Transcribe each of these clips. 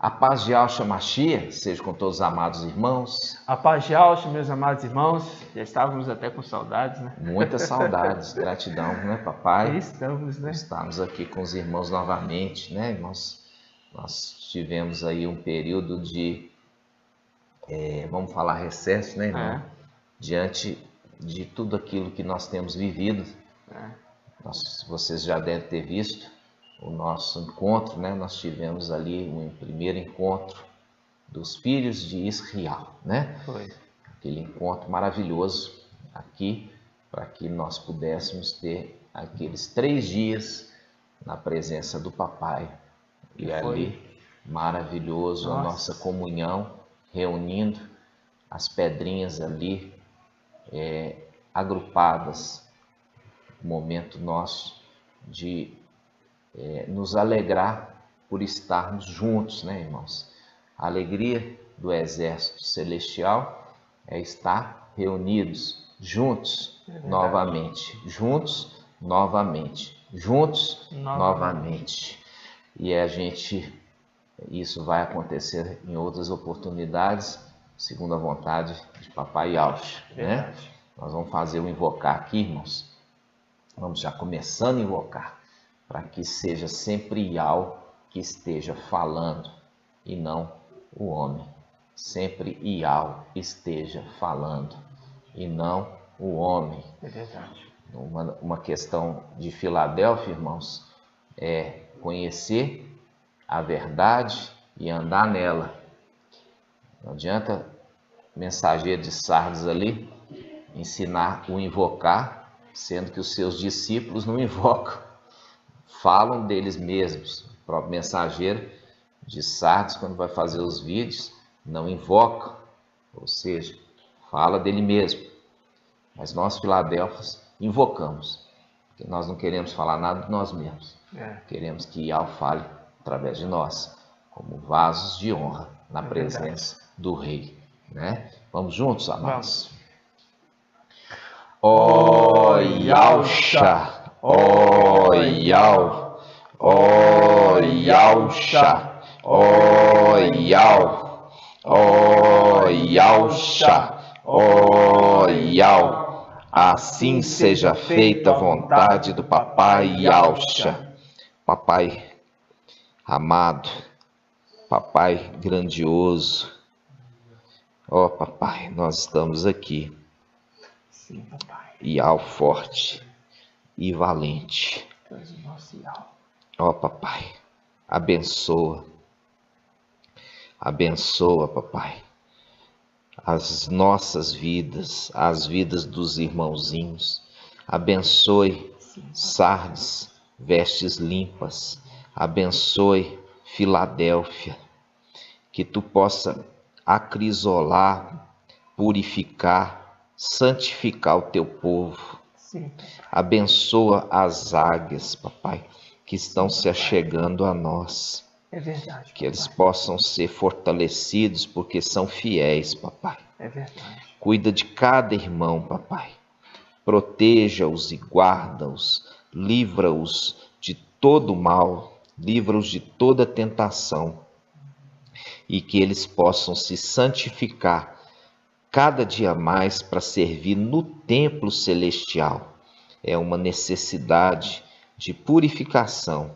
A paz de Yahshua Mashiach seja com todos os amados irmãos. A paz de Yahshua, meus amados irmãos. Já estávamos até com saudades, né? Muitas saudades, gratidão, né, papai? Estamos, né? Estamos aqui com os irmãos novamente, né, irmãos? Nós tivemos aí um período de, vamos falar recesso, né, irmão? Diante de tudo aquilo que nós temos vivido. Vocês já devem ter visto o nosso encontro, né? Nós tivemos ali um primeiro encontro dos filhos de Israel, né? Foi. Aquele encontro maravilhoso aqui, para que nós pudéssemos ter aqueles 3 dias na presença do papai. E ali, maravilhoso, a nossa comunhão, reunindo as pedrinhas ali, agrupadas, momento nosso de nos alegrar por estarmos juntos, né, irmãos? A alegria do exército celestial é estar reunidos, juntos, novamente, juntos, novamente, juntos, novamente. E isso vai acontecer em outras oportunidades, segundo a vontade de Papai Yahshua, né? Nós vamos fazer o invocar aqui, irmãos. Vamos já começando a invocar, para que seja sempre Yahweh que esteja falando e não o homem. Sempre Yahweh esteja falando e não o homem. É verdade. Uma questão de Filadélfia, irmãos, é conhecer a verdade e andar nela. Não adianta mensageiro de Sardes ali ensinar o invocar, sendo que os seus discípulos não invocam. Falam deles mesmos. O próprio mensageiro de Sardes, quando vai fazer os vídeos, não invoca, ou seja, fala dele mesmo. Mas nós, Filadélfios, invocamos, porque nós não queremos falar nada de nós mesmos. Queremos que Yahweh fale através de nós, como vasos de honra na presença do Rei. Né? Vamos juntos, amados? Ó Yahshua! Ó Yahweh, ó Yahshua, ó Yahweh, ó Yahshua, ó Yahweh. Assim seja feita a vontade do Papai Yahshua. Papai amado, Papai grandioso, ó Papai, nós estamos aqui. Sim, papai. Yahweh forte e valente. Ó papai, abençoa, papai, as nossas vidas, as vidas dos irmãozinhos. Abençoe Sardes, vestes limpas. Abençoe Filadélfia, que tu possa acrisolar, purificar, santificar o teu povo. Sim. Abençoa as águias, papai, que estão se achegando a nós. É verdade, que eles possam ser fortalecidos, porque são fiéis, papai. É verdade. Cuida de cada irmão, papai. Proteja-os e guarda-os. Livra-os de todo mal. Livra-os de toda tentação. E que eles possam se santificar cada dia mais para servir no templo celestial. É uma necessidade de purificação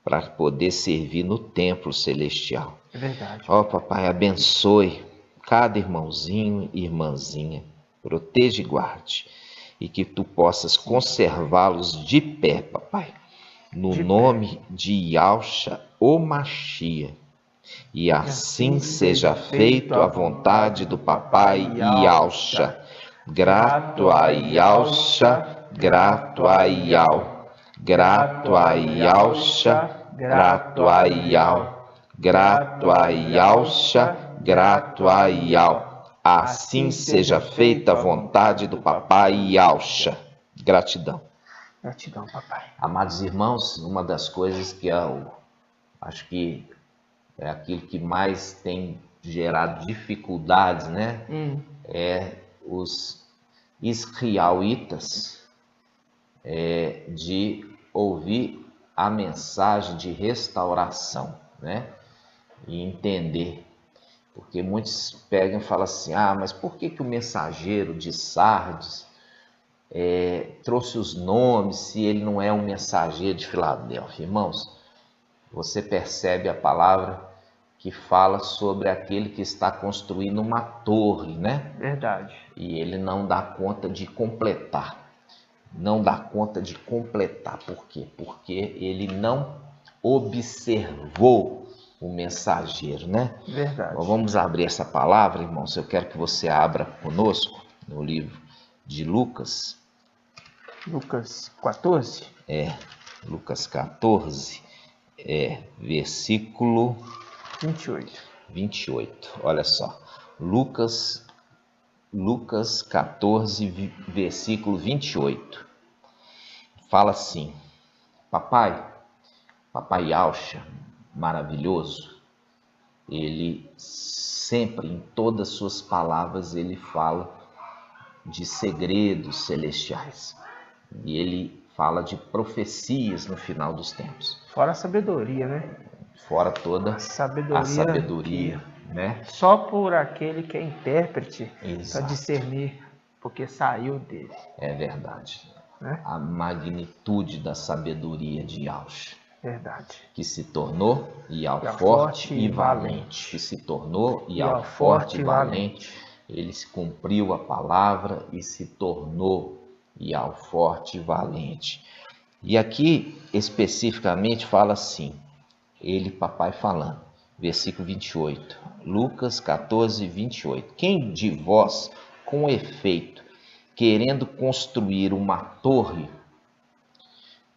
para poder servir no templo celestial. É verdade. Ó papai, abençoe cada irmãozinho e irmãzinha. Proteja e guarde. E que tu possas conservá-los de pé, papai. No nome de Yahshua, o Mashiach. E assim seja feito a vontade do papai Yahshua. Grato a Yahshua, grato a Yahweh. Grato a Yahshua, grato a Yahweh. Grato a Yahshua, grato a Yahweh. Assim seja feita a vontade do papai Yahshua. Gratidão. Gratidão, papai. Amados irmãos, uma das coisas que acho que é aquilo que mais tem gerado dificuldades, né? É os israelitas de ouvir a mensagem de restauração, né? e entender. Porque muitos pegam e falam assim, mas por que o mensageiro de Sardes trouxe os nomes se ele não é um mensageiro de Filadélfia? Irmãos, você percebe a palavra que fala sobre aquele que está construindo uma torre, né? Verdade. E ele não dá conta de completar. Não dá conta de completar. Por quê? Porque ele não observou o mensageiro, né? Verdade. Então, vamos abrir essa palavra, irmãos. Eu quero que você abra conosco no livro de Lucas. Lucas 14. Lucas 14, versículo 28. Olha só. Lucas 14, versículo 28. Fala assim: Papai Yaucha, maravilhoso, ele sempre, em todas as suas palavras, ele fala de segredos celestiais. E ele fala de profecias no final dos tempos. Fora a sabedoria, né? Fora toda a sabedoria, né? Só por aquele que é intérprete para Exato. discernir, porque saiu dele. É verdade. Né? A magnitude da sabedoria de Yaucha. Verdade. Que se tornou Ial forte e valente. Que se tornou Ial forte e valente. Ele cumpriu a palavra e se tornou Ial forte e valente. E aqui especificamente fala assim, ele, papai, falando, versículo 28, Lucas 14, 28. Quem de vós, com efeito, querendo construir uma torre,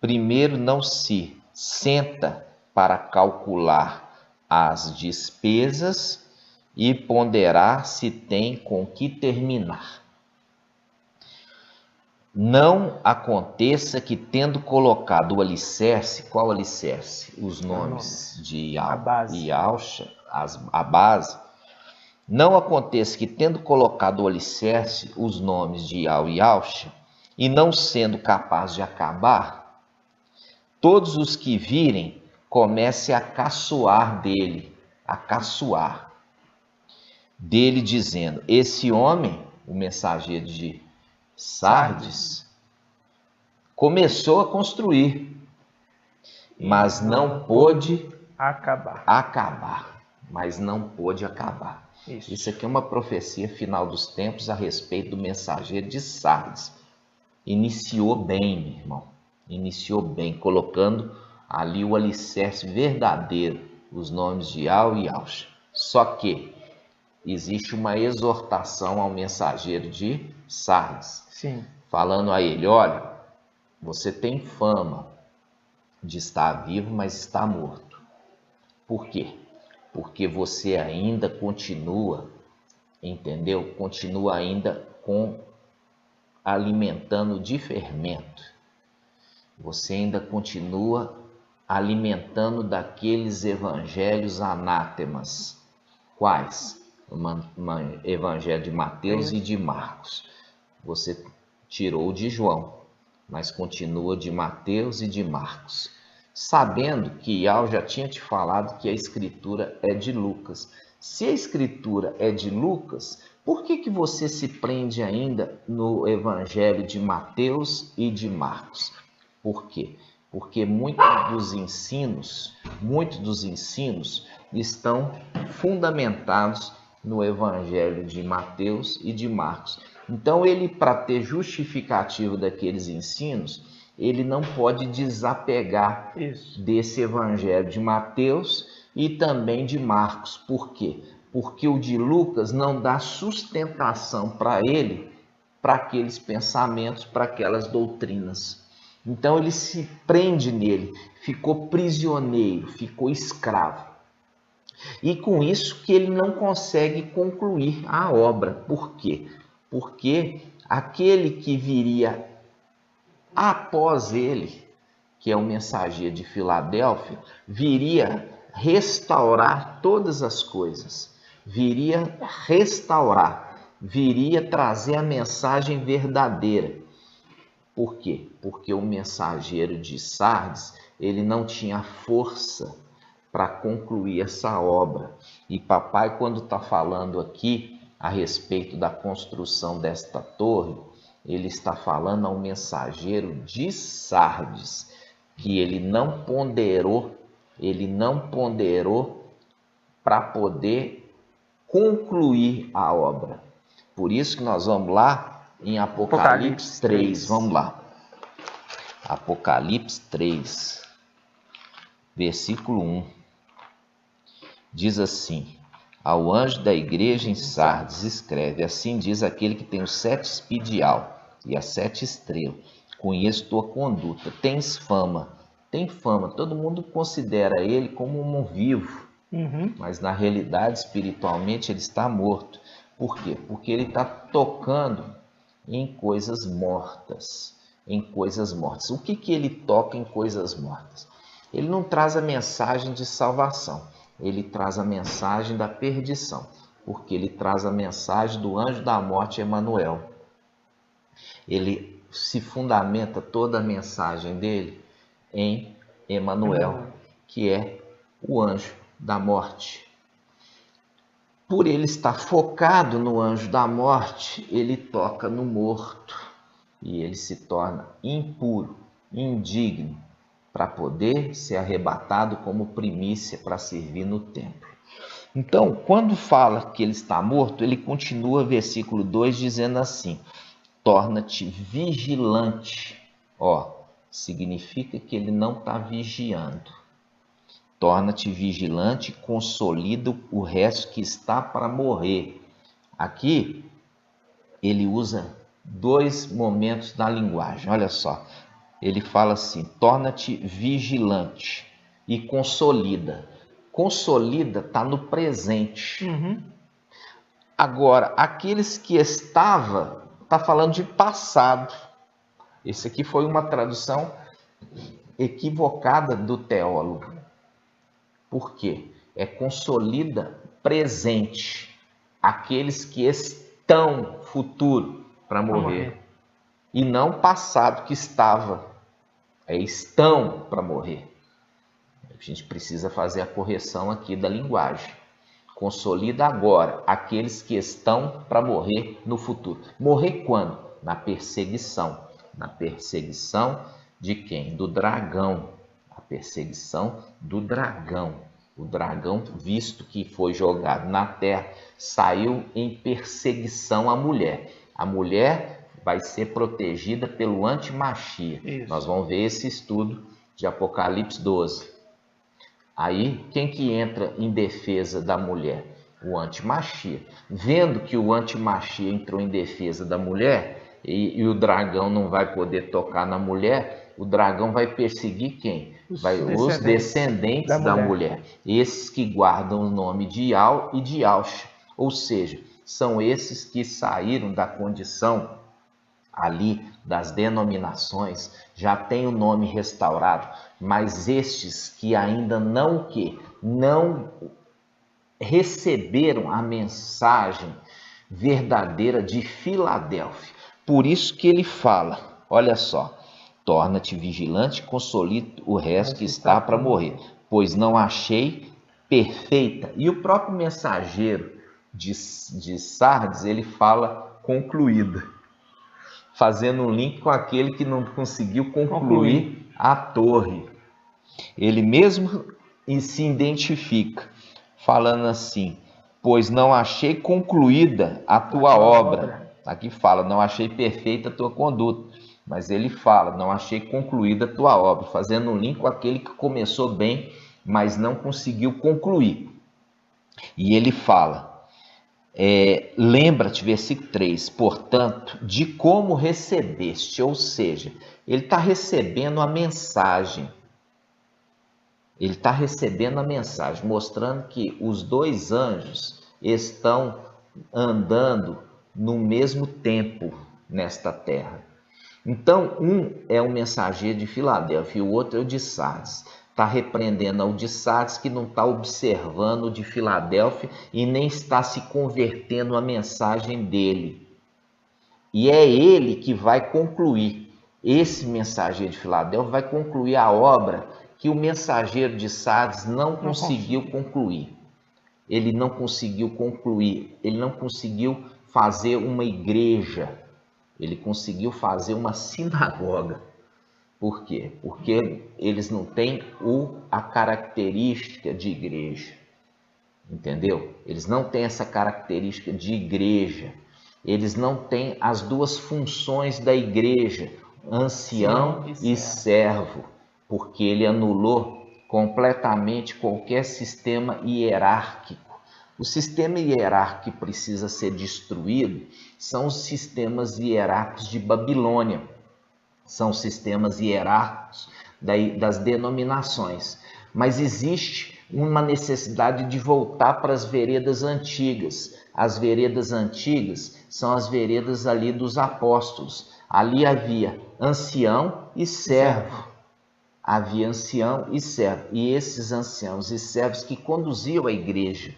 primeiro não se senta para calcular as despesas e ponderar se tem com que terminar. Não aconteça que, tendo colocado o alicerce, qual alicerce? Os nomes de Yaucha, a base. Não aconteça que, tendo colocado o alicerce, os nomes de Yaucha, e não sendo capaz de acabar, todos os que virem comecem a caçoar dele, dizendo: esse homem, o mensageiro de Sardes, começou a construir, mas não pôde acabar. Isso aqui é uma profecia final dos tempos a respeito do mensageiro de Sardes. Iniciou bem, meu irmão. Iniciou bem, colocando ali o alicerce verdadeiro, os nomes de Ial e Yaucha. Só que existe uma exortação ao mensageiro de Sardes. Sim. Falando a ele: olha, você tem fama de estar vivo, mas está morto. Por quê? Porque você ainda continua, entendeu? Continua ainda alimentando de fermento. Você ainda continua alimentando daqueles evangelhos anátemas. Quais? O evangelho de Mateus e de Marcos. Você tirou de João, mas continua de Mateus e de Marcos. Sabendo que Ial já tinha te falado que a escritura é de Lucas. Se a escritura é de Lucas, por que você se prende ainda no evangelho de Mateus e de Marcos? Por quê? Porque muitos dos ensinos estão fundamentados no evangelho de Mateus e de Marcos. Então, ele, para ter justificativo daqueles ensinos, ele não pode desapegar desse evangelho de Mateus e também de Marcos. Por quê? Porque o de Lucas não dá sustentação para ele, para aqueles pensamentos, para aquelas doutrinas. Então ele se prende nele, ficou prisioneiro, ficou escravo. E com isso que ele não consegue concluir a obra. Por quê? Porque aquele que viria após ele, que é o mensageiro de Filadélfia, viria restaurar todas as coisas, viria trazer a mensagem verdadeira. Por quê? Porque o mensageiro de Sardes, ele não tinha força para concluir essa obra. E papai, quando está falando aqui a respeito da construção desta torre, ele está falando ao mensageiro de Sardes, que ele não ponderou para poder concluir a obra. Por isso que nós vamos lá em Apocalipse 3. Vamos lá. Apocalipse 3, versículo 1. Diz assim: ao anjo da igreja em Sardes escreve: assim diz aquele que tem os 7 espadial e as 7 estrelas. Conheço tua conduta, tens fama. Tem fama, todo mundo considera ele como um vivo, mas na realidade, espiritualmente, ele está morto. Por quê? Porque ele está tocando em coisas mortas. Em coisas mortas. O que ele toca em coisas mortas? Ele não traz a mensagem de salvação, ele traz a mensagem da perdição, porque ele traz a mensagem do anjo da morte, Emanuel. Ele se fundamenta toda a mensagem dele em Emanuel, que é o anjo da morte. Por ele estar focado no anjo da morte, ele toca no morto e ele se torna impuro, indigno, para poder ser arrebatado como primícia para servir no templo. Então, quando fala que ele está morto, ele continua, versículo 2, dizendo assim: torna-te vigilante. Significa que ele não está vigiando. Torna-te vigilante, consolida o resto que está para morrer. Aqui, ele usa 2 momentos da linguagem. Olha só, ele fala assim: torna-te vigilante e consolida. Consolida está no presente. Agora, aqueles que estava, está falando de passado. Esse aqui foi uma tradução equivocada do teólogo. Por quê? É consolida presente. Aqueles que estão futuro para morrer. E não passado que estava. Estão para morrer. A gente precisa fazer a correção aqui da linguagem. Consolida agora aqueles que estão para morrer no futuro. Morrer quando? Na perseguição. Na perseguição de quem? Do dragão. A perseguição do dragão. O dragão, visto que foi jogado na terra, saiu em perseguição à mulher. A mulher vai ser protegida pelo antimachia. Nós vamos ver esse estudo de Apocalipse 12. Aí, quem que entra em defesa da mulher? O antimachia. Vendo que o antimachia entrou em defesa da mulher e o dragão não vai poder tocar na mulher, o dragão vai perseguir quem? Os descendentes da mulher. Esses que guardam o nome de Ial e de Alcha. Ou seja, são esses que saíram da condição ali das denominações, já tem o nome restaurado, mas estes que ainda não receberam a mensagem verdadeira de Filadélfia. Por isso que ele fala, olha só: torna-te vigilante, consolida o resto que está para morrer, pois não achei perfeita. E o próprio mensageiro de Sardes, ele fala concluída, fazendo um link com aquele que não conseguiu concluir a torre. Ele mesmo se identifica, falando assim: pois não achei concluída a tua obra. Aqui fala: não achei perfeita a tua conduta. Mas ele fala: não achei concluída a tua obra, fazendo um link com aquele que começou bem, mas não conseguiu concluir. E ele fala: lembra-te, versículo 3, portanto, de como recebeste. Ou seja, ele está recebendo a mensagem. Ele está recebendo a mensagem, mostrando que os 2 anjos estão andando no mesmo tempo nesta terra. Então, um é o mensageiro de Filadélfia e o outro é o de Sardes. Está repreendendo ao de Sardes, que não está observando o de Filadélfia e nem está se convertendo à mensagem dele. E é ele que vai concluir. Esse mensageiro de Filadélfia vai concluir a obra que o mensageiro de Sardes não conseguiu concluir. Ele não conseguiu concluir, ele não conseguiu fazer uma igreja, ele conseguiu fazer uma sinagoga. Por quê? Porque eles não têm a característica de igreja, entendeu? Eles não têm essa característica de igreja, eles não têm as duas funções da igreja, ancião e servo, porque ele anulou completamente qualquer sistema hierárquico. O sistema hierárquico que precisa ser destruído são os sistemas hierárquicos de Babilônia, são os sistemas hierárquicos das denominações. Mas existe uma necessidade de voltar para as veredas antigas. As veredas antigas são as veredas ali dos apóstolos. Ali havia ancião e servo. Havia ancião e servo, e esses anciãos e servos que conduziam a igreja.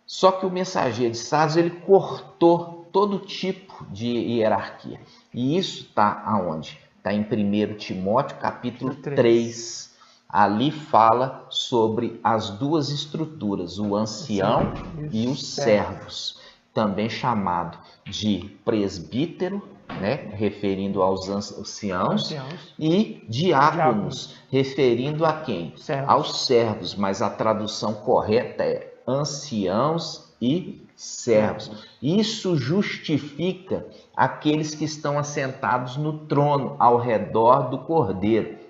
Só que o mensageiro de Sardes, ele cortou todo tipo de hierarquia. E isso está aonde? Está em 1 Timóteo capítulo 3. Ali fala sobre as duas estruturas, o ancião e os servos, também chamado de presbítero, né, referindo aos anciãos, e diáconos, referindo a quem? Aos servos, mas a tradução correta é anciãos e servos. Isso justifica aqueles que estão assentados no trono ao redor do Cordeiro.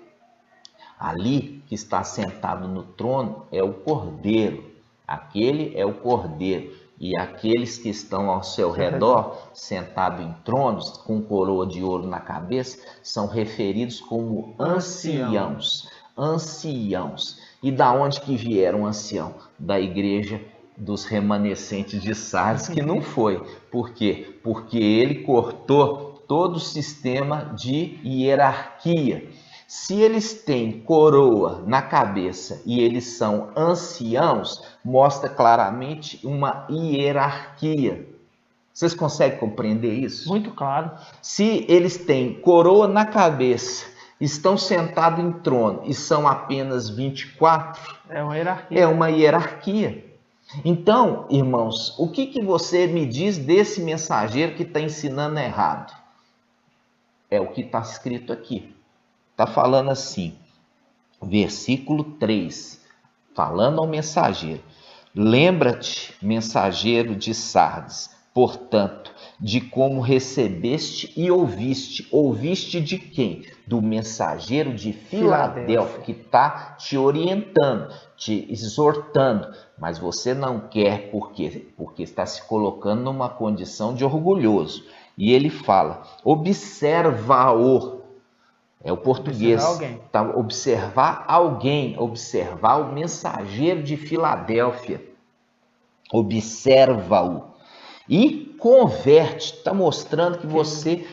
Ali que está sentado no trono é o Cordeiro, aquele é o Cordeiro. E aqueles que estão ao seu redor, sentados em tronos, com coroa de ouro na cabeça, são referidos como anciãos. Anciãos. E da onde que vieram ancião? Da igreja dos remanescentes de Sardes, que não foi. Por quê? Porque ele cortou todo o sistema de hierarquia. Se eles têm coroa na cabeça e eles são anciãos, mostra claramente uma hierarquia. Vocês conseguem compreender isso? Muito claro. Se eles têm coroa na cabeça, estão sentados em trono e são apenas 24, é uma hierarquia. É uma hierarquia. Então, irmãos, o que você me diz desse mensageiro que está ensinando errado? É o que está escrito aqui. Está falando assim, versículo 3, falando ao mensageiro. Lembra-te, mensageiro de Sardes, portanto, de como recebeste e ouviste. Ouviste de quem? Do mensageiro de Filadélfia, que está te orientando, te exortando. Mas você não quer, por quê? Porque está se colocando numa condição de orgulhoso. E ele fala, observa-o. É o português, tá? Observar alguém, observar o mensageiro de Filadélfia, observa-o e converte, está mostrando que você,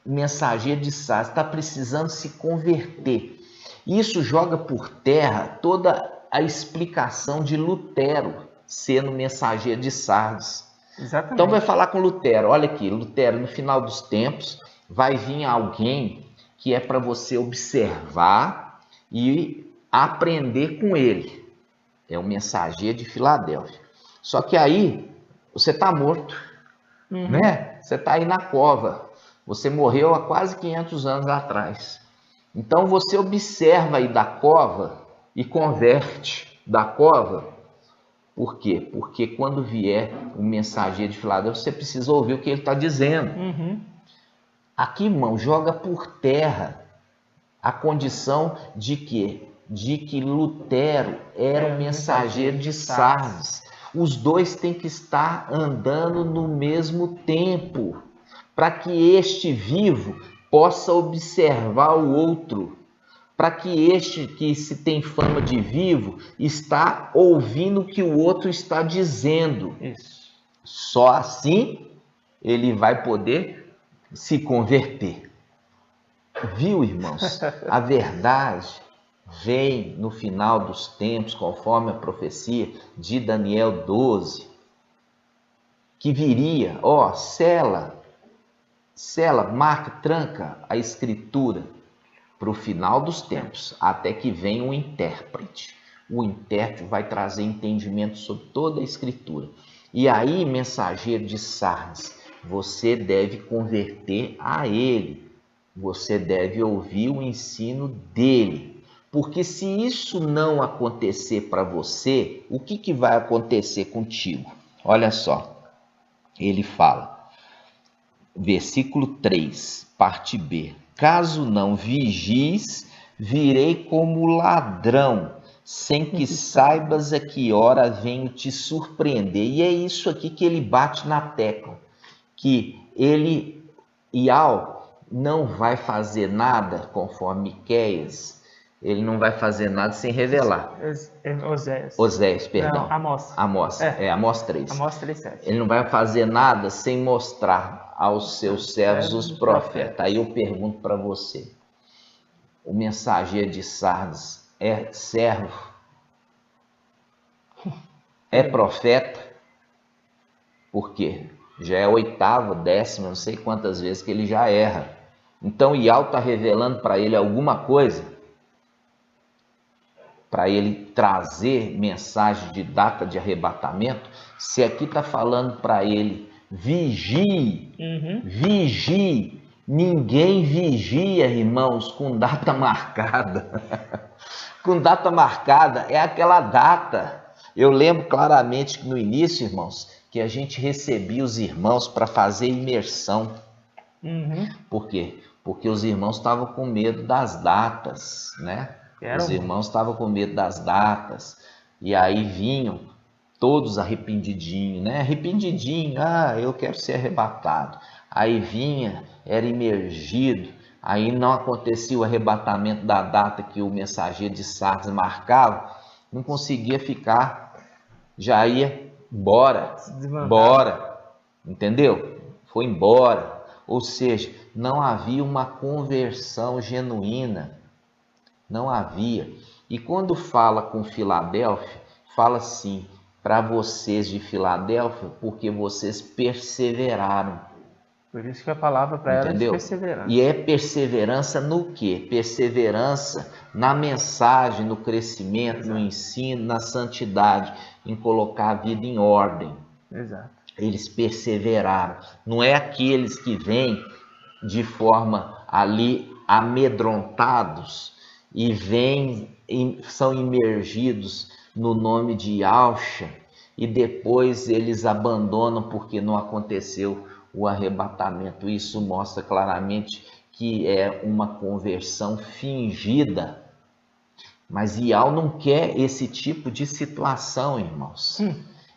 mensageiro de Sardes, está precisando se converter. Isso joga por terra toda a explicação de Lutero sendo mensageiro de Sardes. Exatamente. Então vai falar com Lutero, olha aqui, Lutero, no final dos tempos vai vir alguém que é para você observar e aprender com ele. É o mensageiro de Filadélfia. Só que aí, você está morto, né? Você está aí na cova. Você morreu há quase 500 anos atrás. Então, você observa aí da cova e converte da cova. Por quê? Porque quando vier o mensageiro de Filadélfia, você precisa ouvir o que ele está dizendo. Aqui, irmão, joga por terra a condição de quê? De que Lutero era o mensageiro de Sardes. Os dois têm que estar andando no mesmo tempo, para que este vivo possa observar o outro, para que este que se tem fama de vivo está ouvindo o que o outro está dizendo. Isso. Só assim ele vai poder se converter. Viu, irmãos? A verdade vem no final dos tempos, conforme a profecia de Daniel 12, que viria, sela, marca, tranca a escritura, para o final dos tempos, até que venha um intérprete. O intérprete vai trazer entendimento sobre toda a Escritura. E aí, mensageiro de Sardes, você deve converter a ele. Você deve ouvir o ensino dele. Porque se isso não acontecer para você, o que vai acontecer contigo? Olha só, ele fala, versículo 3, parte B. Caso não vigies, virei como ladrão, sem que saibas a que hora venho te surpreender. E é isso aqui que ele bate na tecla, que ele, Ial, não vai fazer nada, conforme Miqueias, ele não vai fazer nada sem revelar. Oséias, perdão. Não, Amós. Amós 3. Amós 3:7. Ele não vai fazer nada sem mostrar aos seus servos, os profetas. Aí eu pergunto para você, o mensageiro de Sardes é servo? É profeta? Por quê? Já é a 8ª, 10ª, não sei quantas vezes que ele já erra. Então Ial está revelando para ele alguma coisa, para ele trazer mensagem de data de arrebatamento. Se aqui está falando para ele, vigie, vigie. Ninguém vigia, irmãos, com data marcada. Com data marcada é aquela data. Eu lembro claramente que no início, irmãos, que a gente recebia os irmãos para fazer imersão. Por quê? Porque os irmãos estavam com medo das datas, né? Os irmãos estavam com medo das datas. E aí vinham todos arrependidinhos, né? Arrependidinho, eu quero ser arrebatado. Aí vinha, era imergido, aí não acontecia o arrebatamento da data que o mensageiro de Sardes marcava, não conseguia ficar, já ia embora, entendeu? Foi embora. Ou seja, não havia uma conversão genuína, não havia. E quando fala com Filadélfia, fala assim, para vocês de Filadélfia, porque vocês perseveraram. Por isso que a palavra para ela é de perseverança. E é perseverança no quê? Perseverança na mensagem, no crescimento, exato, no ensino, na santidade, em colocar a vida em ordem. Exato. Eles perseveraram. Não é aqueles que vêm de forma ali amedrontados e vêm, são imergidos no nome de Yahshua e depois eles abandonam porque não aconteceu o arrebatamento. Isso mostra claramente que é uma conversão fingida. Mas Ial não quer esse tipo de situação, irmãos.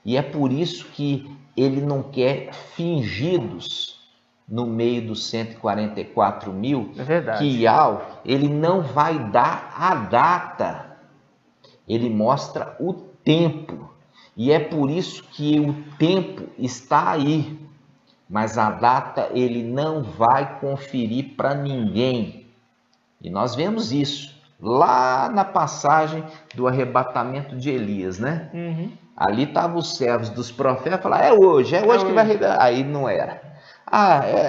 E é por isso que ele não quer fingidos no meio dos 144 mil. É verdade. Que Ial, ele não vai dar a data. Ele mostra o tempo. E é por isso que o tempo está aí. Mas a data ele não vai conferir para ninguém. E nós vemos isso lá na passagem do arrebatamento de Elias, né? Ali estavam os servos dos profetas, falaram, é hoje que vai arrebatar. Aí não era.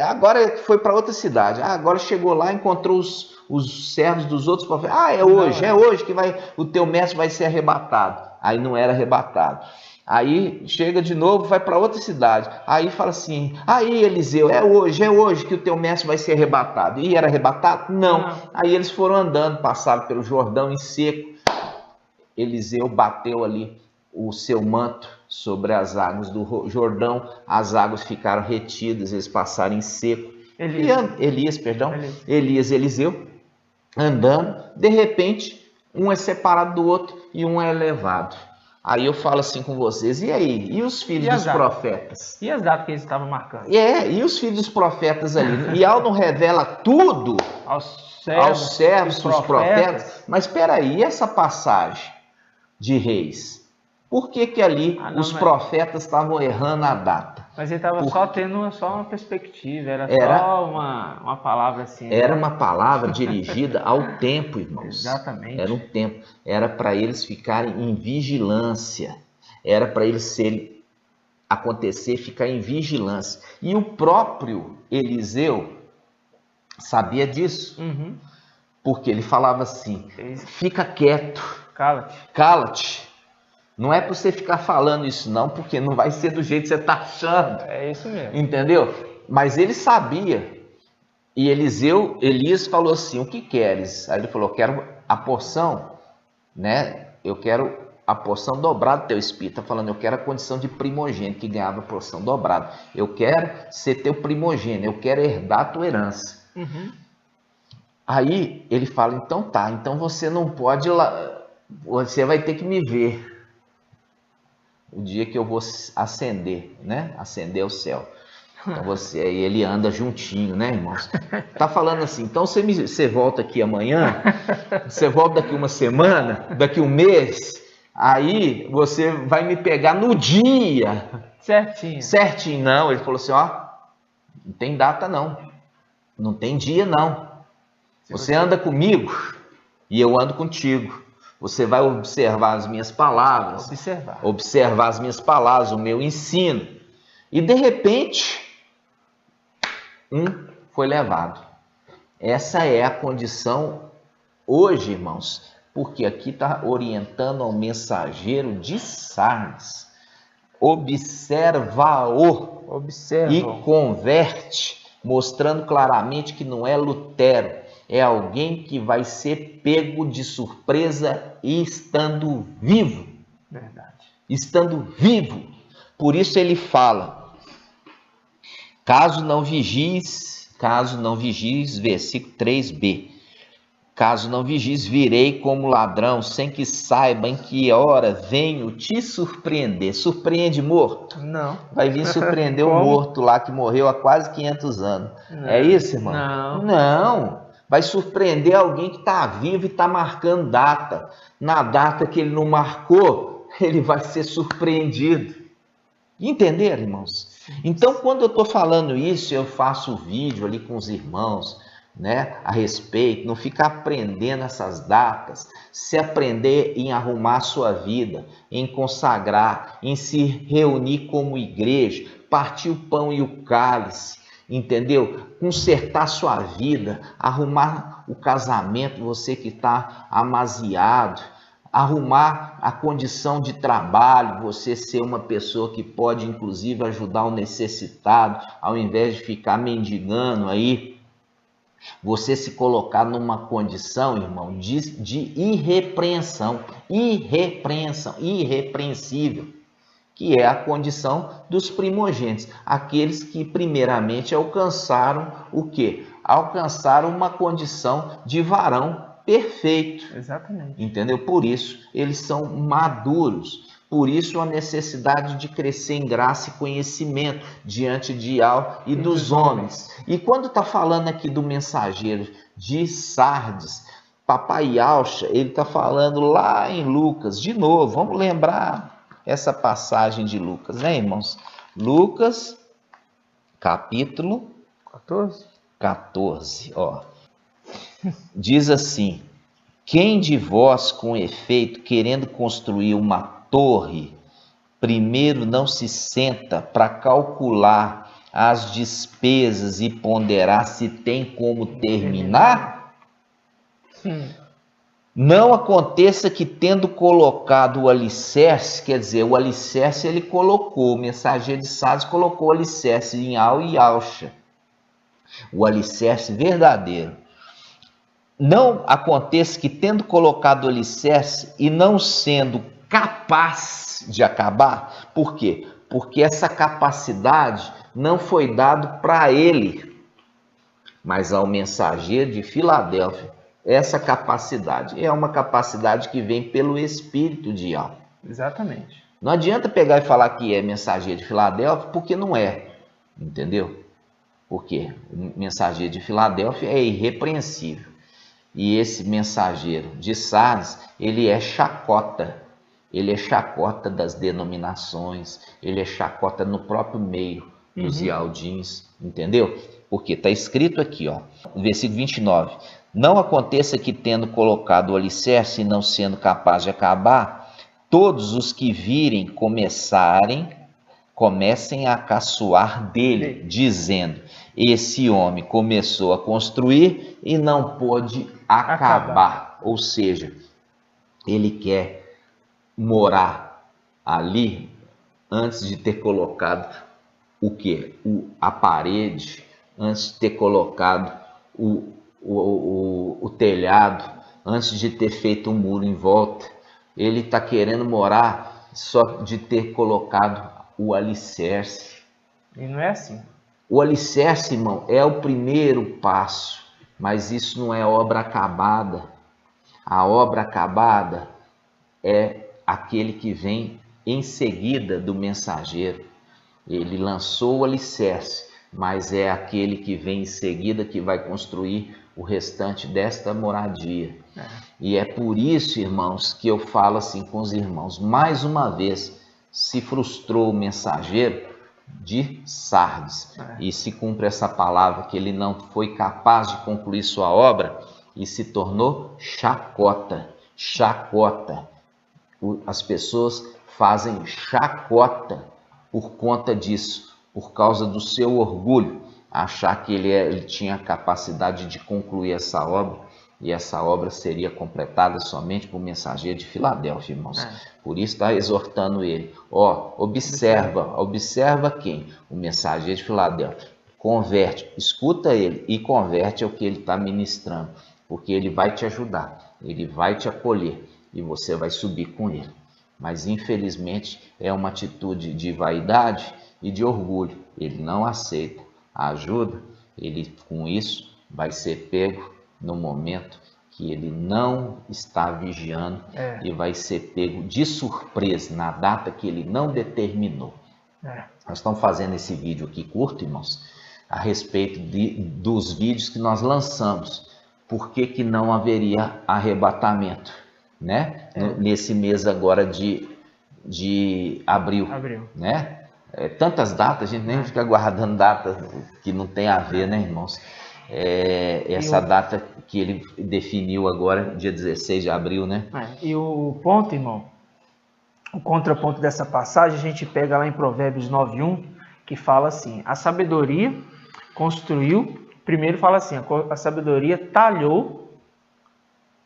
Agora foi para outra cidade. Agora chegou lá, encontrou os servos dos outros profetas. É hoje que o teu mestre vai ser arrebatado. Aí não era arrebatado. Aí chega de novo, vai para outra cidade. Aí fala assim, aí Eliseu, é hoje que o teu mestre vai ser arrebatado. E era arrebatado? Não. Aí eles foram andando, passaram pelo Jordão em seco. Eliseu bateu ali o seu manto sobre as águas do Jordão. As águas ficaram retidas, eles passaram em seco. Eliseu, andando. De repente, um é separado do outro e um é levado. Aí eu falo assim com vocês, e aí? E os filhos dos profetas? E as datas que eles estavam marcando? E os filhos dos profetas ali? Ial não revela tudo aos servos dos profetas? Mas espera aí, e essa passagem de Reis? Por que ali os profetas estavam errando a data? Mas ele estava só tendo uma perspectiva, era só uma palavra assim. Era uma palavra dirigida ao tempo, irmãos. Exatamente. Era um tempo. Era para eles ficarem em vigilância. Era para eles ficar em vigilância. E o próprio Eliseu sabia disso. Porque ele falava assim, fica quieto, Cala-te. cala-te. Não é para você ficar falando isso não, porque não vai ser do jeito que você está achando. É isso mesmo. Entendeu? Mas ele sabia. E Elias falou assim, o que queres? Aí ele falou, quero a porção, né? Eu quero a porção dobrada do teu espírito. Está falando, eu quero a condição de primogênito, que ganhava a porção dobrada. Eu quero ser teu primogênito, eu quero herdar a tua herança. Aí ele fala, então tá, então você não pode ir lá, você vai ter que me ver o dia que eu vou ascender, né? Ascender ao céu. Então aí ele anda juntinho, né, irmãos? Tá falando assim, então você volta aqui amanhã, você volta daqui uma semana, daqui um mês, aí você vai me pegar no dia. Certinho. Certinho, não. Ele falou assim, ó, não tem data não, não tem dia não. Você anda comigo e eu ando contigo. Você vai observar as minhas palavras, observar as minhas palavras, o meu ensino. E de repente, foi levado. Essa é a condição hoje, irmãos, porque aqui está orientando ao mensageiro de Sardes. Observa-o e converte, mostrando claramente que não é Lutero, é alguém que vai ser pego de surpresa e estando vivo. Verdade. Estando vivo. Por isso ele fala, caso não vigies, versículo 3b, caso não vigies, virei como ladrão, sem que saiba em que hora venho te surpreender. Surpreende morto? Não. Vai vir surpreender o morto lá que morreu há quase 500 anos. Não. É isso, irmão? Não. Não. Vai surpreender alguém que está vivo e está marcando data. Na data que ele não marcou, ele vai ser surpreendido. Entenderam, irmãos? Então, quando eu estou falando isso, eu faço vídeo ali com os irmãos, né, a respeito, não ficar aprendendo essas datas, se aprender em arrumar a sua vida, em consagrar, em se reunir como igreja, partir o pão e o cálice, entendeu? Consertar sua vida, arrumar o casamento, você que está amasiado, arrumar a condição de trabalho, você ser uma pessoa que pode inclusive ajudar o necessitado, ao invés de ficar mendigando aí, você se colocar numa condição, irmão, de irrepreensível, que é a condição dos primogênitos, aqueles que primeiramente alcançaram o quê? Alcançaram uma condição de varão perfeito. Exatamente. Entendeu? Por isso, eles são maduros. Por isso, a necessidade de crescer em graça e conhecimento diante de Yahweh e dos homens. E quando está falando aqui do mensageiro de Sardes, Papai Yalcha, ele está falando lá em Lucas. De novo, vamos lembrar essa passagem de Lucas, né, irmãos? Lucas, capítulo 14, ó. Diz assim, quem de vós, com efeito, querendo construir uma torre, primeiro não se senta para calcular as despesas e ponderar se tem como terminar? Não aconteça que, tendo colocado o alicerce, quer dizer, o alicerce ele colocou, o mensageiro de Sardes colocou o alicerce em Al e Alcha, o alicerce verdadeiro. Não aconteça que, tendo colocado o alicerce e não sendo capaz de acabar, por quê? Porque essa capacidade não foi dada para ele, mas ao mensageiro de Filadélfia. Essa capacidade é uma capacidade que vem pelo Espírito de Yahweh. Exatamente. Não adianta pegar e falar que é mensageiro de Filadélfia, porque não é, entendeu? Porque o mensageiro de Filadélfia é irrepreensível. E esse mensageiro de Sardes, ele é chacota. Ele é chacota das denominações, ele é chacota no próprio meio dos Ialdins, entendeu? Porque está escrito aqui, ó, no versículo 29. Não aconteça que, tendo colocado o alicerce e não sendo capaz de acabar, todos os que virem comecem a caçoar dele, dizendo, esse homem começou a construir e não pôde acabar. Ou seja, ele quer morar ali antes de ter colocado o quê? A parede, antes de ter colocado o telhado, antes de ter feito um muro em volta. Ele está querendo morar só de ter colocado o alicerce. E não é assim. O alicerce, irmão, é o primeiro passo, mas isso não é obra acabada. A obra acabada é aquele que vem em seguida do mensageiro. Ele lançou o alicerce, mas é aquele que vem em seguida que vai construir o restante desta moradia. E é por isso, irmãos, que eu falo assim com os irmãos. Mais uma vez, se frustrou o mensageiro de Sardes. E se cumpre essa palavra que ele não foi capaz de concluir sua obra e se tornou chacota. Chacota. As pessoas fazem chacota por conta disso, por causa do seu orgulho, achar que ele tinha a capacidade de concluir essa obra, e essa obra seria completada somente por mensageiro de Filadélfia, irmãos. Por isso está exortando ele. Observa quem? O mensageiro de Filadélfia. Converte, escuta ele e converte ao que ele está ministrando, porque ele vai te ajudar, ele vai te acolher e você vai subir com ele. Mas infelizmente é uma atitude de vaidade e de orgulho. Ele não aceita a ajuda, ele com isso vai ser pego no momento que ele não está vigiando e vai ser pego de surpresa na data que ele não determinou. Nós estamos fazendo esse vídeo aqui curto, irmãos, a respeito dos vídeos que nós lançamos. Por que não haveria arrebatamento, né? Nesse mês agora de abril. Né? Tantas datas, a gente nem fica guardando datas que não tem a ver, né, irmãos? Essa data que ele definiu agora, dia 16 de abril, né? E o ponto, irmão, o contraponto dessa passagem, a gente pega lá em Provérbios 9:1, que fala assim: a sabedoria construiu, primeiro fala assim, a sabedoria talhou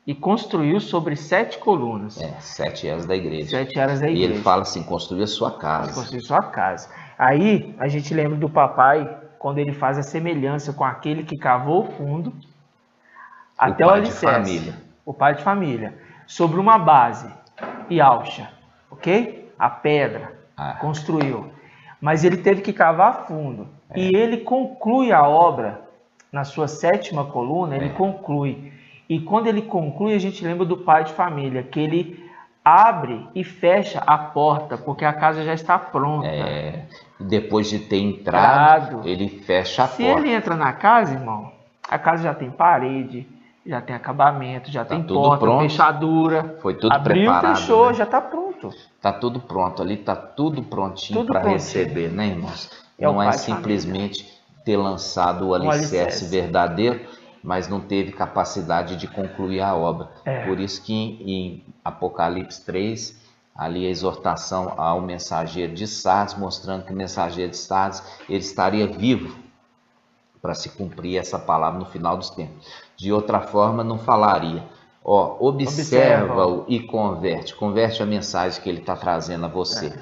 e construiu sobre 7 colunas. 7 eras da igreja. 7 eras da igreja. E ele fala assim, construiu a sua casa. Construiu sua casa. Aí, a gente lembra do papai, quando ele faz a semelhança com aquele que cavou o fundo, até o alicerce. O pai de família. Sobre uma base e alcha, ok? A pedra, construiu. Mas ele teve que cavar fundo. E ele conclui a obra, na sua 7ª coluna, ele conclui. E quando ele conclui, a gente lembra do pai de família, que ele abre e fecha a porta, porque a casa já está pronta. Depois de ter entrado, ele fecha a porta. Se ele entra na casa, irmão, a casa já tem parede, já tem acabamento, já tem porta, pronto, fechadura. Foi tudo preparado. Abriu, fechou, né? Já está pronto. Está tudo pronto, ali está tudo prontinho para receber, né, irmãos? Não é simplesmente ter lançado o alicerce verdadeiro, mas não teve capacidade de concluir a obra. Por isso que em Apocalipse 3, ali a exortação ao mensageiro de Sardes, mostrando que o mensageiro de Sardes ele estaria vivo para se cumprir essa palavra no final dos tempos. De outra forma, não falaria. Observa-o e converte. Converte a mensagem que ele está trazendo a você,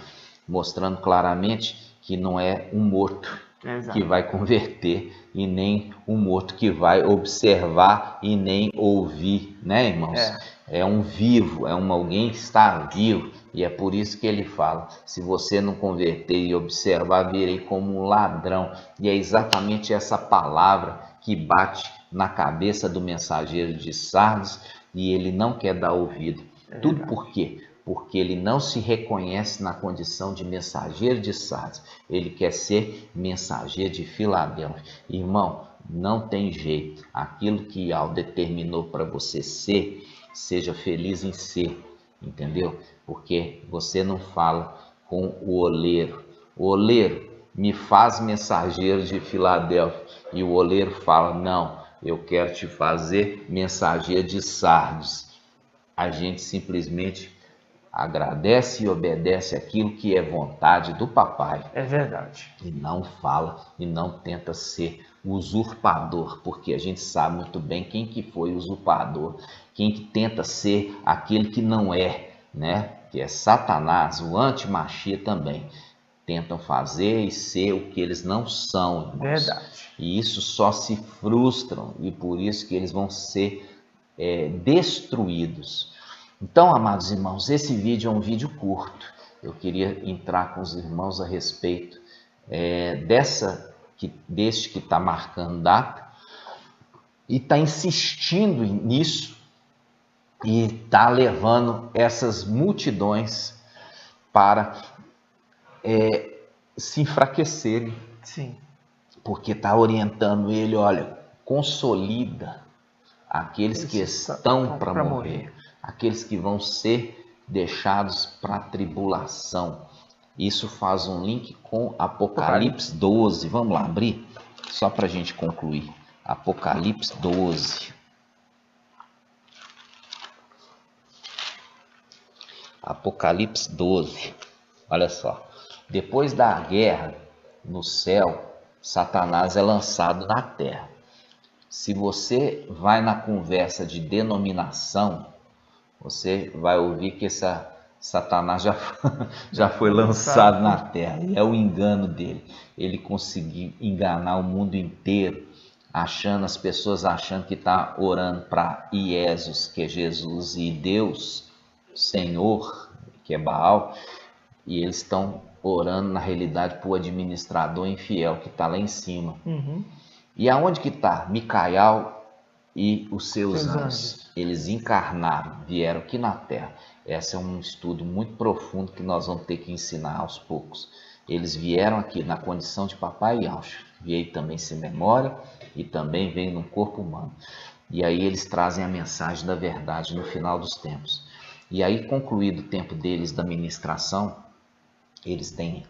mostrando claramente que não é um morto que vai converter e nem um morto que vai observar e nem ouvir, né, irmãos? É um vivo, alguém que está vivo, e é por isso que ele fala: se você não converter e observar, virei como um ladrão. E é exatamente essa palavra que bate na cabeça do mensageiro de Sardes, e ele não quer dar ouvido. Tudo por quê? Porque ele não se reconhece na condição de mensageiro de Sardes. Ele quer ser mensageiro de Filadélfia. Irmão, não tem jeito. Aquilo que Yahweh determinou para você ser, seja feliz em ser, entendeu? Porque você não fala com o oleiro. O oleiro, me faz mensageiro de Filadélfia. E o oleiro fala: não, eu quero te fazer mensageiro de Sardes. A gente simplesmente agradece e obedece aquilo que é vontade do papai. É verdade. E não fala e não tenta ser usurpador, porque a gente sabe muito bem quem que foi usurpador, quem que tenta ser aquele que não é, né? Que é Satanás, o anti-Machia também. Tentam fazer e ser o que eles não são, irmãos. Verdade. E isso só se frustram e por isso que eles vão ser destruídos. Então, amados irmãos, esse vídeo é um vídeo curto. Eu queria entrar com os irmãos a respeito deste que está marcando data e está insistindo nisso e está levando essas multidões para se enfraquecerem. Sim. Porque está orientando ele, olha, consolida aqueles que estão para morrer, aqueles que vão ser deixados para a tribulação. Isso faz um link com Apocalipse 12. Vamos lá, abrir? Só para a gente concluir. Apocalipse 12. Apocalipse 12. Olha só. Depois da guerra no céu, Satanás é lançado na terra. Se você vai na conversa de denominação, você vai ouvir que Satanás já foi lançado na terra. É o engano dele. Ele conseguiu enganar o mundo inteiro, as pessoas achando que está orando para Iesus, que é Jesus, e Deus, Senhor, que é Baal, e eles estão orando na realidade para o administrador infiel que está lá em cima. Uhum. E aonde que está? Micael e os seus anjos. Eles encarnaram, vieram aqui na Terra. Esse é um estudo muito profundo que nós vamos ter que ensinar aos poucos. Eles vieram aqui na condição de papai e anjo. Veio também sem memória e também veio num corpo humano. E aí eles trazem a mensagem da verdade no final dos tempos. E aí, concluído o tempo deles da ministração, eles têm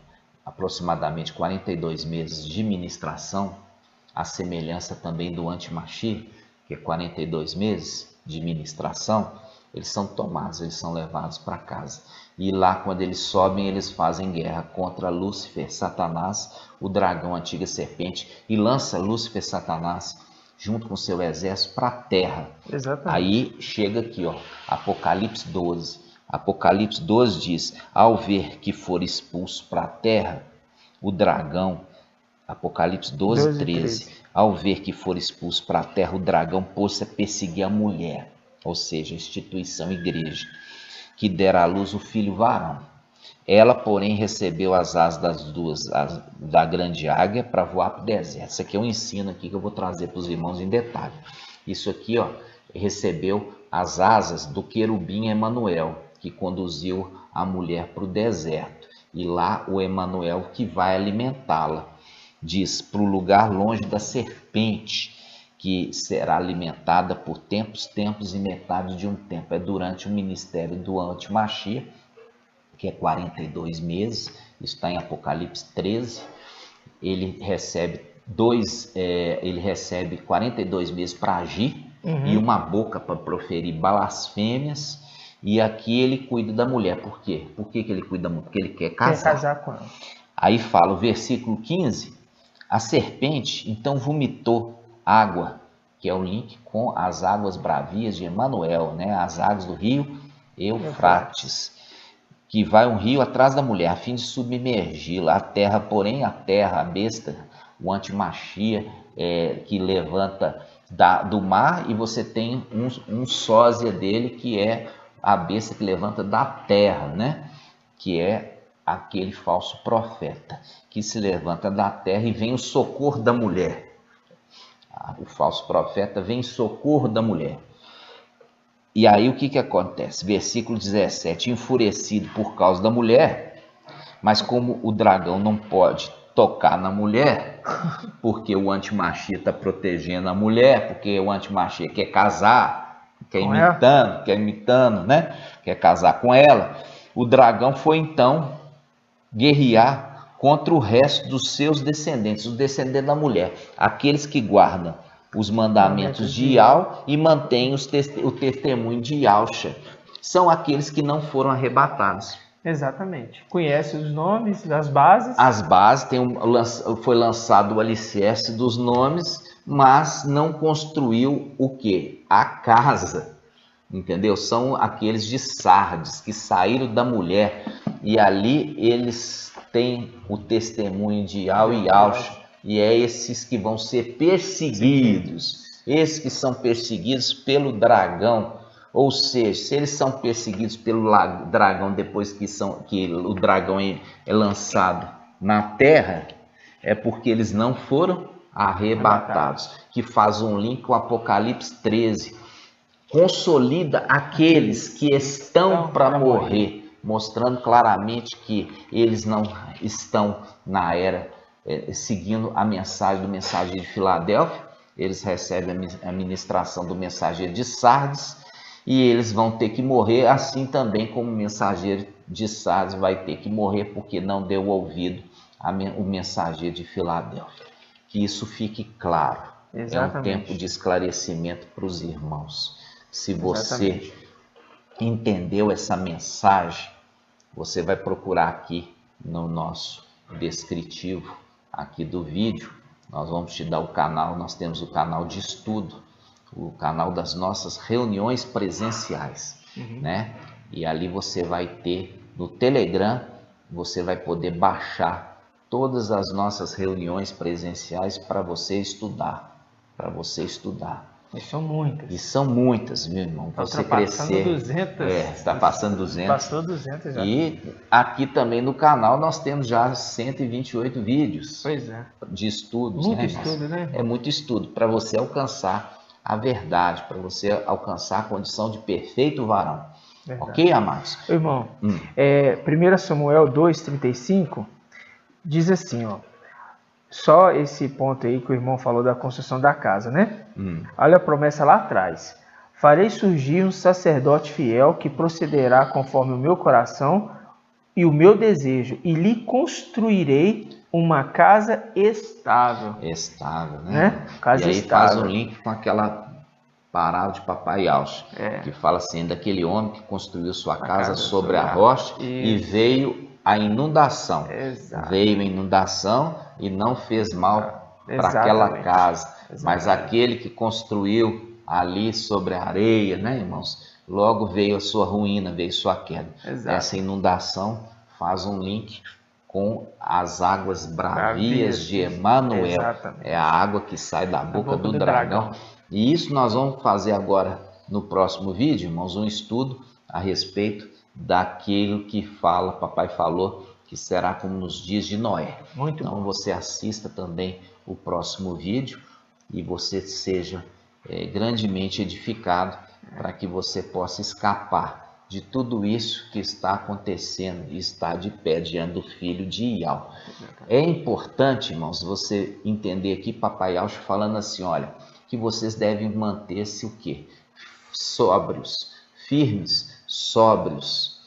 aproximadamente 42 meses de ministração, a semelhança também do anti-Machia, que é 42 meses de ministração. Eles são tomados, eles são levados para casa. E lá, quando eles sobem, eles fazem guerra contra Lúcifer, Satanás, o dragão, a antiga serpente, e lança Lúcifer, Satanás, junto com seu exército, para a terra. Exatamente. Aí chega aqui, ó, Apocalipse 12. Apocalipse 12 diz: ao ver que for expulso para a terra, o dragão, Apocalipse 12, 13. Ao ver que for expulso para a terra, o dragão pôs-se a perseguir a mulher, ou seja, a instituição igreja, que dera à luz o filho varão. Ela, porém, recebeu as asas da grande águia para voar para o deserto. Isso aqui é um ensino aqui que eu vou trazer para os irmãos em detalhe. Isso aqui, ó, recebeu as asas do querubim Emanuel, que conduziu a mulher para o deserto. E lá o Emanuel que vai alimentá-la. Diz, para o lugar longe da serpente, que será alimentada por tempos e metade de um tempo. É durante o ministério do anti-Machia, que é 42 meses, isso está em Apocalipse 13. Ele recebe 42 meses para agir, e uma boca para proferir blasfêmias. E aqui ele cuida da mulher. Por quê? Por que ele cuida da mulher? Porque ele quer casar. Quer casar com ela. Aí fala o versículo 15. A serpente então vomitou água, que é o link com as águas bravias de Emanuel, né? As águas do rio Eufrates, que vai um rio atrás da mulher, a fim de submergi-la. A terra, porém, a besta, o anti-Machia, que levanta do mar, e você tem um sósia dele, que é a besta que levanta da terra, né? Que é aquele falso profeta, que se levanta da terra e vem o socorro da mulher. O falso profeta vem em socorro da mulher. E aí o que acontece? Versículo 17, enfurecido por causa da mulher, mas como o dragão não pode tocar na mulher, porque o anti-Machia está protegendo a mulher, porque o anti-Machia quer casar, quer imitando, né? Quer casar com ela. O dragão foi então guerrear contra o resto dos seus descendentes, os descendentes da mulher, aqueles que guardam os mandamentos de Iau e mantêm o testemunho de Yahshua, são aqueles que não foram arrebatados. Exatamente. Conhece os nomes, as bases. As bases, foi lançado o alicerce dos nomes, mas não construiu o quê? A casa, entendeu? São aqueles de Sardes, que saíram da mulher, e ali eles têm o testemunho de Ial e Yaush, e é esses que vão ser perseguidos, esses que são perseguidos pelo dragão. Ou seja, se eles são perseguidos pelo dragão depois que o dragão é lançado na terra, é porque eles não foram arrebatados. Que faz um link com o Apocalipse 13. Consolida aqueles que estão para morrer, mostrando claramente que eles não estão na era seguindo a mensagem do mensageiro de Filadélfia. Eles recebem a ministração do mensageiro de Sardes, e eles vão ter que morrer, assim também como o mensageiro de Sardes vai ter que morrer, porque não deu ouvido o mensageiro de Filadélfia. Que isso fique claro. Exatamente. É um tempo de esclarecimento para os irmãos. Se você entendeu essa mensagem, você vai procurar aqui no nosso descritivo aqui do vídeo. Nós vamos te dar o canal, nós temos o canal de estudo, o canal das nossas reuniões presenciais, né? E ali você vai ter no Telegram, você vai poder baixar todas as nossas reuniões presenciais para você estudar, E são muitas, meu irmão. Tá você crescer. 200. Está passando 200. Passou 200 já. E aqui também no canal nós temos já 128 vídeos. Pois é. De estudos, muito estudo, né? É muito estudo para você alcançar a verdade, para você alcançar a condição de perfeito varão. Verdade. Ok, amados? Irmão, 1 Samuel 2,35 diz assim, ó. Só esse ponto aí que o irmão falou da construção da casa, né? Olha a promessa lá atrás. Farei surgir um sacerdote fiel que procederá conforme o meu coração e o meu desejo, e lhe construirei uma casa estável. Estável, né? Casa e aí estável. Faz um link com aquela parábola de Papai Yaush, que fala assim, daquele homem que construiu sua casa sobre a rocha e veio a inundação. Exato. Veio a inundação e não fez mal para aquela casa. Mas aquele que construiu ali sobre a areia, né, irmãos? Logo veio a sua ruína, veio sua queda. Exato. Essa inundação faz um link com as águas bravias de Emanuel. Exatamente. É a água que sai da boca do dragão. E isso nós vamos fazer agora no próximo vídeo, irmãos, um estudo a respeito daquilo que papai falou, que será como nos dias de Noé. Muito então bom. Você assista também o próximo vídeo e você seja grandemente edificado para que você possa escapar de tudo isso que está acontecendo e está de pé diante do filho de Ial. É importante, irmãos, você entender aqui Papai Yaush falando assim, olha, que vocês devem manter-se o quê? Sóbrios, firmes, sóbrios.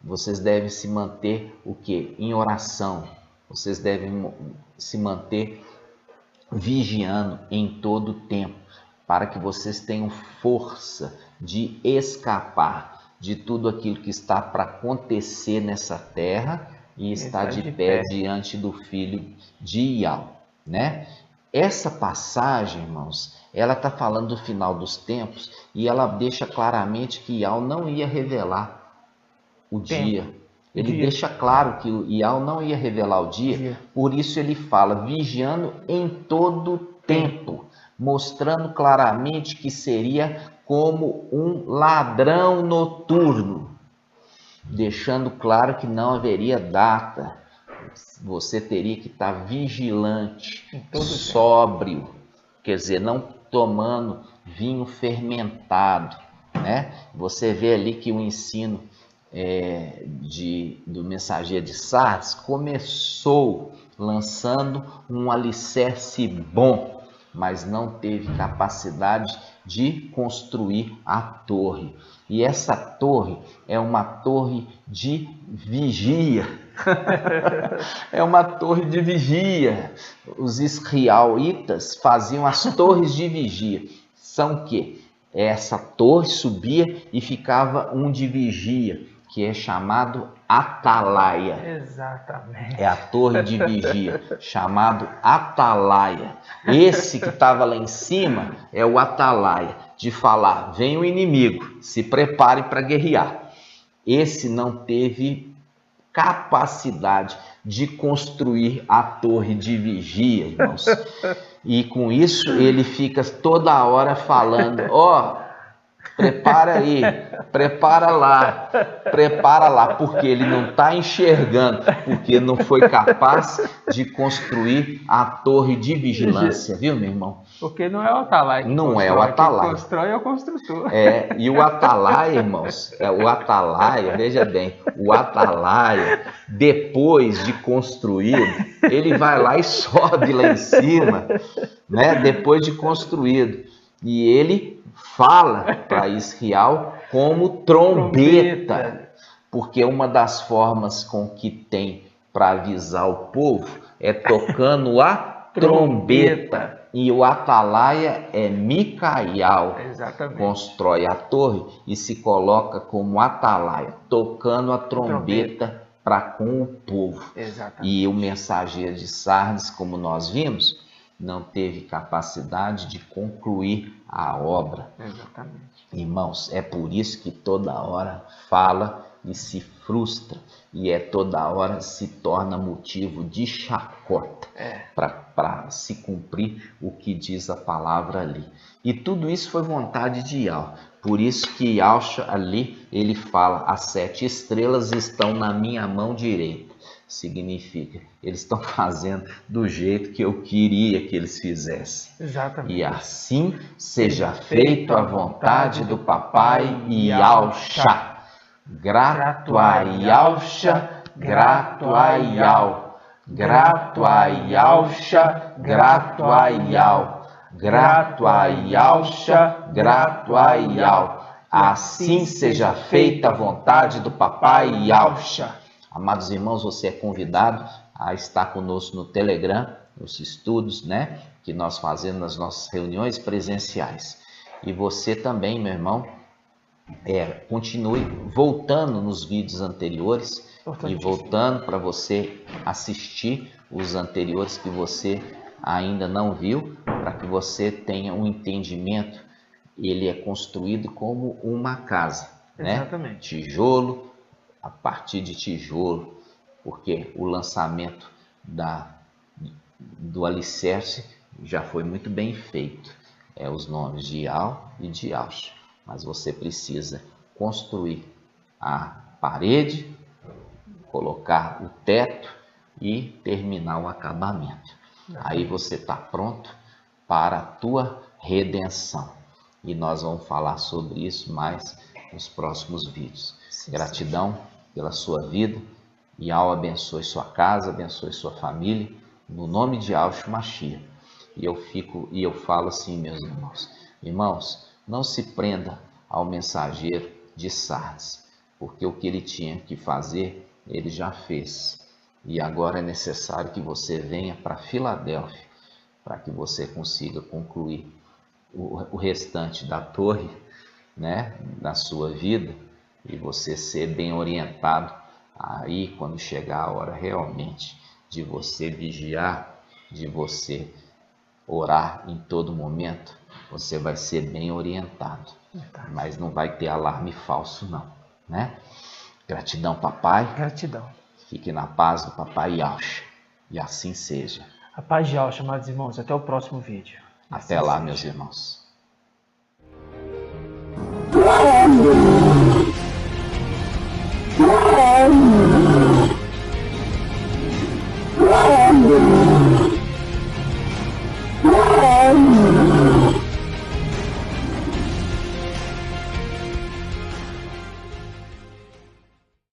Vocês devem se manter o quê? Em oração. Vocês devem se manter vigiando em todo o tempo, para que vocês tenham força de escapar de tudo aquilo que está para acontecer nessa terra e está de pé diante do filho de Ial, né? Essa passagem, irmãos, ela está falando do final dos tempos e ela deixa claramente que Ial não ia revelar o dia. Ele deixa claro que o Ial não ia revelar o dia, por isso ele fala, vigiando em todo tempo, mostrando claramente que seria como um ladrão noturno, deixando claro que não haveria data. Você teria que estar vigilante, sóbrio, quer dizer, não tomando vinho fermentado, né? Você vê ali que o ensino do mensageiro de Sardes começou lançando um alicerce bom, mas não teve capacidade de construir a torre. E essa torre é uma torre de vigia. É uma torre de vigia. Os israelitas faziam as torres de vigia. São o quê? essa torre subia e ficava um de vigia, que é chamado atalaia. Exatamente. É a torre de vigia, chamado atalaia. Esse que estava lá em cima é o atalaia, de falar, vem o inimigo, se prepare para guerrear. Esse não teve capacidade de construir a torre de vigia, irmãos. E com isso ele fica toda hora falando, ó, prepara aí, prepara lá, porque ele não está enxergando, porque não foi capaz de construir a torre de vigilância, viu, meu irmão? Porque não é o atalaia. Não é o atalaia. Quem constrói é o construtor. E o atalaia, irmãos, o atalaia, veja bem, o atalaia, depois de construído, ele vai lá e sobe lá em cima, né? Depois de construído. E ele fala para Israel como trombeta, porque uma das formas com que tem para avisar o povo é tocando a trombeta. E o atalaia é Micaial. Exatamente. Constrói a torre e se coloca como atalaia, tocando a trombeta para com o povo. Exatamente. E o mensageiro de Sardes, como nós vimos, não teve capacidade de concluir a obra. Exatamente. Irmãos, é por isso que toda hora fala e se frustra, e toda hora se torna motivo de chacota para se cumprir o que diz a palavra ali. E tudo isso foi vontade de Yahweh. Por isso que Yahshua ali, ele fala, as 7 estrelas estão na minha mão direita. Significa, eles estão fazendo do jeito que eu queria que eles fizessem. Exatamente. E assim seja feito a vontade do Papai Yahshua. Grato a Yahshua, grato a Yahweh. Grato a Yahshua, grato a Yahweh. Grato a Yahshua, grato a Yahweh. Assim seja feita a vontade do Papai Yahshua. Amados irmãos, você é convidado a estar conosco no Telegram, nos estudos, né, que nós fazemos nas nossas reuniões presenciais. E você também, meu irmão, continue voltando nos vídeos anteriores e voltando para você assistir os anteriores que você ainda não viu, para que você tenha um entendimento. Ele é construído como uma casa, Exatamente. Né? Tijolo a partir de tijolo, porque o lançamento do alicerce já foi muito bem feito. Os nomes de Yahweh e de Yahshua. Mas você precisa construir a parede, colocar o teto e terminar o acabamento. Aí você está pronto para a tua redenção. E nós vamos falar sobre isso mais nos próximos vídeos. Gratidão pela sua vida. Yahweh abençoe sua casa, abençoe sua família. No nome de Yahshua Mashiach. E eu falo assim, meus irmãos. Irmãos, não se prenda ao mensageiro de Sardes, porque o que ele tinha que fazer, ele já fez. E agora é necessário que você venha para Filadélfia, para que você consiga concluir o restante da torre, né, na sua vida, e você ser bem orientado. Aí, quando chegar a hora realmente de você vigiar, de você orar em todo momento, você vai ser bem orientado. Mas não vai ter alarme falso, não, né? Gratidão, papai. Gratidão. Fique na paz do Papai Yahshua. E assim seja. A paz de Yahshua, amados irmãos. Até o próximo vídeo. Até lá, meus irmãos. Oh